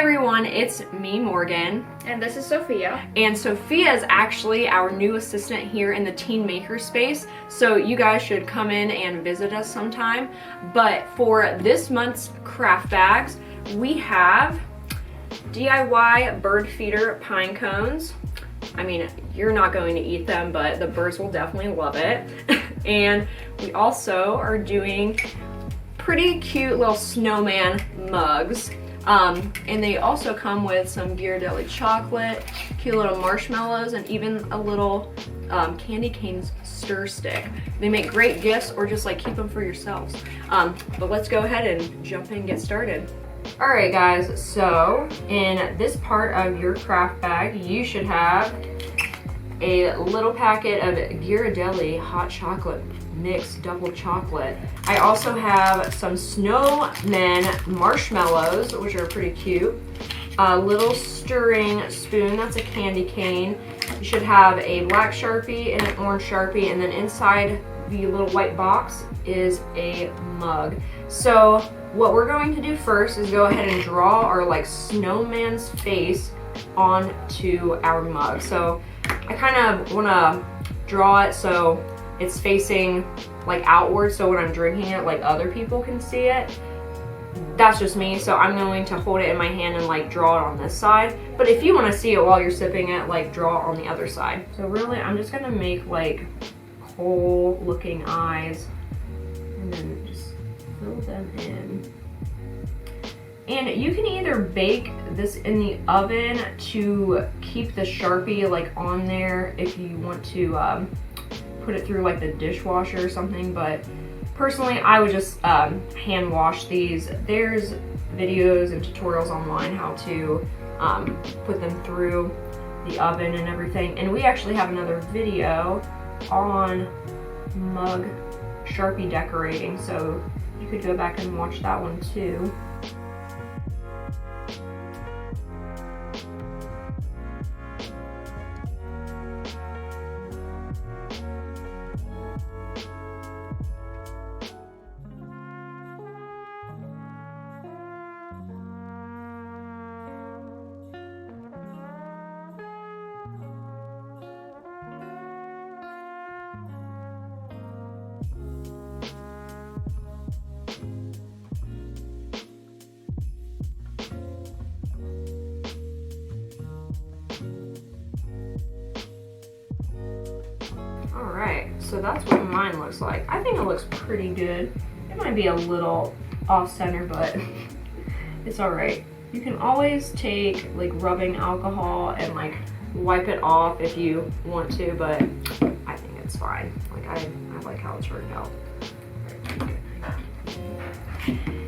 everyone, it's me, Morgan. And this is Sophia. And Sophia is actually our new assistant here in the Teen Maker space, so you guys should come in and visit us sometime. But for this month's craft bags, we have DIY bird feeder pine cones. I mean, you're not going to eat them, but the birds will definitely love it. And we also are doing pretty cute little snowman mugs. And they also come with some Ghirardelli chocolate, cute little marshmallows, and even a little candy canes stir stick. They make great gifts, or just like keep them for yourselves. But let's go ahead and jump in and get started. Alright guys, so in this part of your craft bag, you should have a little packet of Ghirardelli hot chocolate mix double chocolate. I also have some snowmen marshmallows, which are pretty cute. A little stirring spoon, that's a candy cane. You should have a black Sharpie and an orange Sharpie, and then inside the little white box is a mug. So what we're going to do first is go ahead and draw our like snowman's face onto our mug. So I kind of want to draw it so it's facing like outward, so when I'm drinking it, like other people can see it. That's just me, so I'm going to hold it in my hand and like draw it on this side. But if you want to see it while you're sipping it, like draw it on the other side. So really, I'm just gonna make like coal looking eyes and then just fill them in. And you can either bake this in the oven to keep the Sharpie like on there if you want to put it through like the dishwasher or something, but personally I would just hand wash these. There's videos and tutorials online how to put them through the oven and everything, and we actually have another video on mug Sharpie decorating, so you could go back and watch that one too. Alright, so that's what mine looks like. I think it looks pretty good. It might be a little off center, but it's alright. You can always take like rubbing alcohol and like wipe it off if you want to, but I think it's fine. Like I like how it turned out.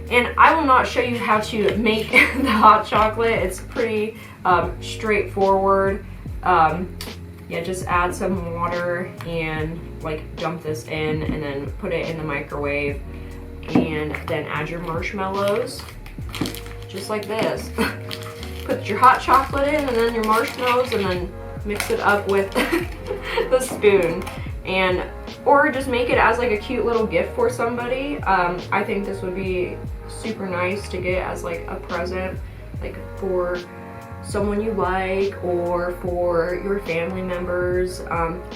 And I will not show you how to make the hot chocolate. It's pretty straightforward. Yeah, just add some water and like dump this in, and then put it in the microwave, and then add your marshmallows just like this. Put your hot chocolate in and then your marshmallows, and then mix it up with the spoon, and or just make it as like a cute little gift for somebody. I think this would be super nice to get as like a present, like for someone you like, or for your family members,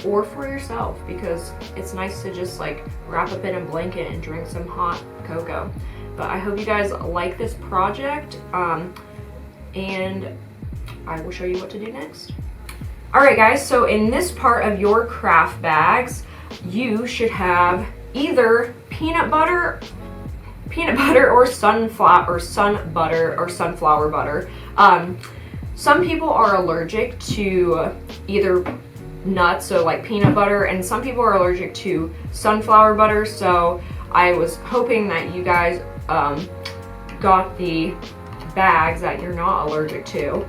or for yourself, because it's nice to just like wrap up in a blanket and drink some hot cocoa. But I hope you guys like this project, and I will show you what to do next. Alright guys, so in this part of your craft bags, you should have either peanut butter or sunflower butter. Some people are allergic to either nuts, so like peanut butter, and some people are allergic to sunflower butter, so I was hoping that you guys got the bags that you're not allergic to.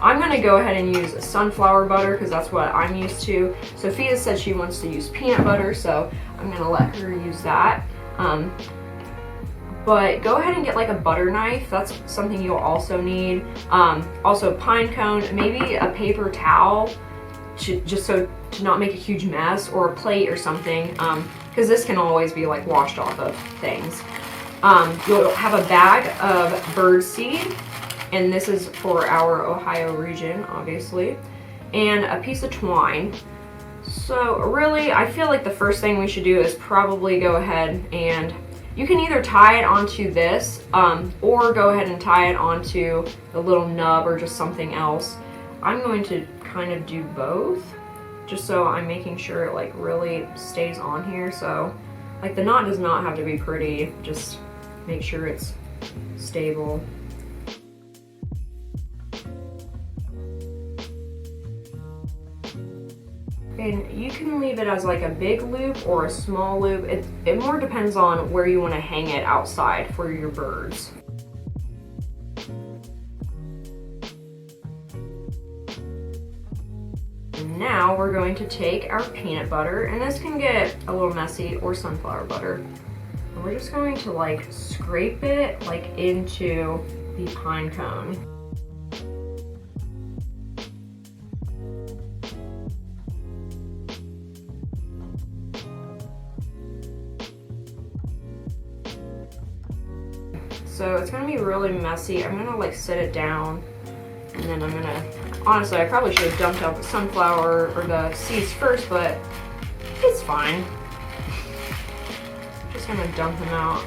I'm gonna go ahead and use sunflower butter because that's what I'm used to. Sophia said she wants to use peanut butter, so I'm gonna let her use that. But go ahead and get like a butter knife. That's something you'll also need. Also pine cone, maybe a paper towel, just so to not make a huge mess, or a plate or something, because this can always be like washed off of things. You'll have a bag of bird seed, and this is for our Ohio region, obviously, and a piece of twine. So really, I feel like the first thing we should do is probably go ahead and you can either tie it onto this or go ahead and tie it onto the little nub or just something else. I'm going to kind of do both, just so I'm making sure it like really stays on here. So like the knot does not have to be pretty, just make sure it's stable. And you can leave it as like a big loop or a small loop. It more depends on where you want to hang it outside for your birds. And now we're going to take our peanut butter, and this can get a little messy, or sunflower butter. And we're just going to like scrape it like into the pine cone. So it's gonna be really messy. I'm gonna like set it down, and then I'm gonna, honestly, I probably should have dumped out the sunflower or the seeds first, but it's fine. Just gonna dump them out.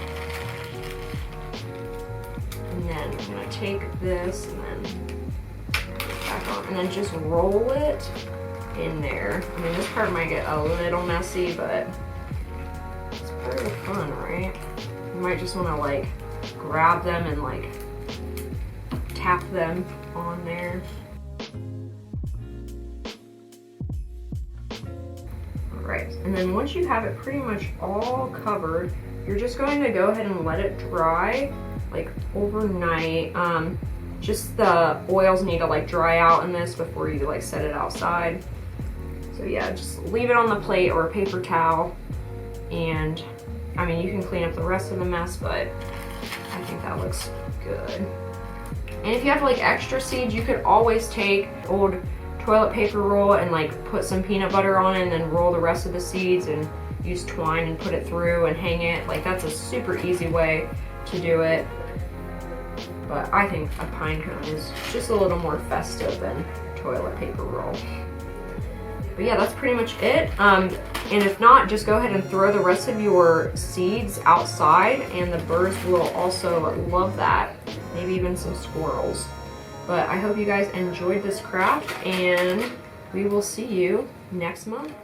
And then I'm gonna take this and then back on, and then just roll it in there. I mean, this part might get a little messy, but it's part of the fun, right? You might just wanna like grab them and like tap them on there. Alright, and then once you have it pretty much all covered, you're just going to go ahead and let it dry like overnight. Just the oils need to like dry out in this before you like set it outside. So yeah, just leave it on the plate or a paper towel, and I mean, you can clean up the rest of the mess, but I think that looks good. And if you have like extra seeds, you could always take old toilet paper roll and like put some peanut butter on it and then roll the rest of the seeds and use twine and put it through and hang it. Like that's a super easy way to do it. But I think a pine cone is just a little more festive than toilet paper roll. But yeah, that's pretty much it. And if not, just go ahead and throw the rest of your seeds outside, and the birds will also love that. Maybe even some squirrels. But I hope you guys enjoyed this craft, and we will see you next month.